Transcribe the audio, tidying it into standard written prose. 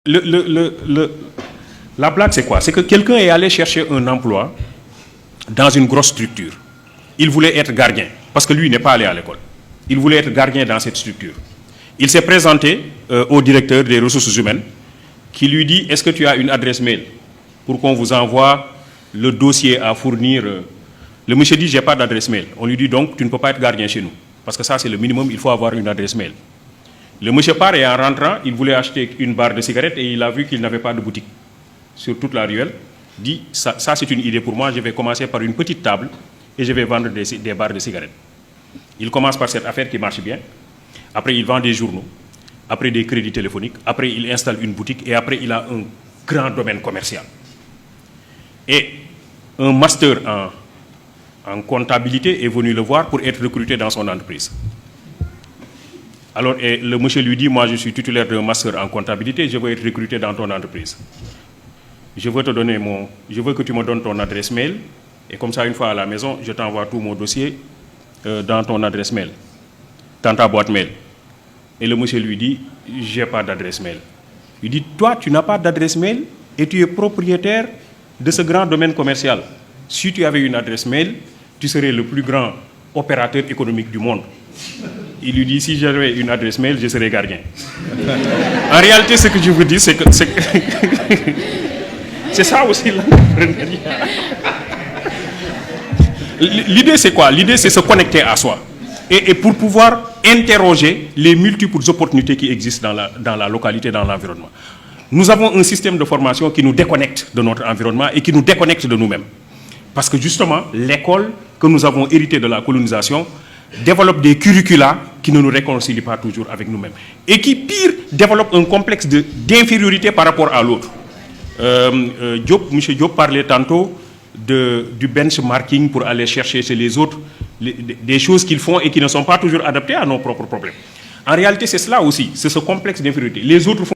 La blague, c'est quoi? C'est que quelqu'un est allé chercher un emploi dans une grosse structure. Il voulait être gardien, parce que lui n'est pas allé à l'école. Il voulait être gardien dans cette structure. Il s'est présenté au directeur des ressources humaines, qui lui dit: est-ce que tu as une adresse mail pour qu'on vous envoie le dossier à fournir? Le monsieur dit: j'ai pas d'adresse mail. On lui dit: donc tu ne peux pas être gardien chez nous, parce que ça c'est le minimum, il faut avoir une adresse mail. Le monsieur part et en rentrant, il voulait acheter une barre de cigarettes et il a vu qu'il n'avait pas de boutique sur toute la ruelle. Dit: ça c'est une idée pour moi, je vais commencer par une petite table et je vais vendre des barres de cigarettes. Il commence par cette affaire qui marche bien. Après, il vend des journaux. Après, des crédits téléphoniques. Après, il installe une boutique. Et après, il a un grand domaine commercial. Et un master en comptabilité est venu le voir pour être recruté dans son entreprise. Alors, le monsieur lui dit: moi, je suis titulaire d'un master en comptabilité, je veux être recruté dans ton entreprise. Je veux que tu me donnes ton adresse mail. Et comme ça, une fois à la maison, je t'envoie tout mon dossier dans ton adresse mail, dans ta boîte mail. Et le monsieur lui dit: j'ai pas d'adresse mail. Il dit: toi, tu n'as pas d'adresse mail et tu es propriétaire de ce grand domaine commercial. Si tu avais une adresse mail, tu serais le plus grand opérateur économique du monde. Il lui dit: si j'avais une adresse mail, je serais gardien. En réalité, ce que je vous dis, c'est que c'est ça aussi l'entrepreneuriat. L'idée, c'est quoi? L'idée, c'est se connecter à soi. Et pour pouvoir interroger les multiples opportunités qui existent dans la localité, dans l'environnement. Nous avons un système de formation qui nous déconnecte de notre environnement et qui nous déconnecte de nous-mêmes. Parce que justement, l'école que nous avons héritée de la colonisation développe des curricula qui ne nous réconcilient pas toujours avec nous-mêmes. Et qui, pire, développe un complexe d'infériorité par rapport à l'autre. M. Diop parlait tantôt du benchmarking pour aller chercher chez les autres des choses qu'ils font et qui ne sont pas toujours adaptées à nos propres problèmes. En réalité, c'est cela aussi, c'est ce complexe d'infériorité. Les autres font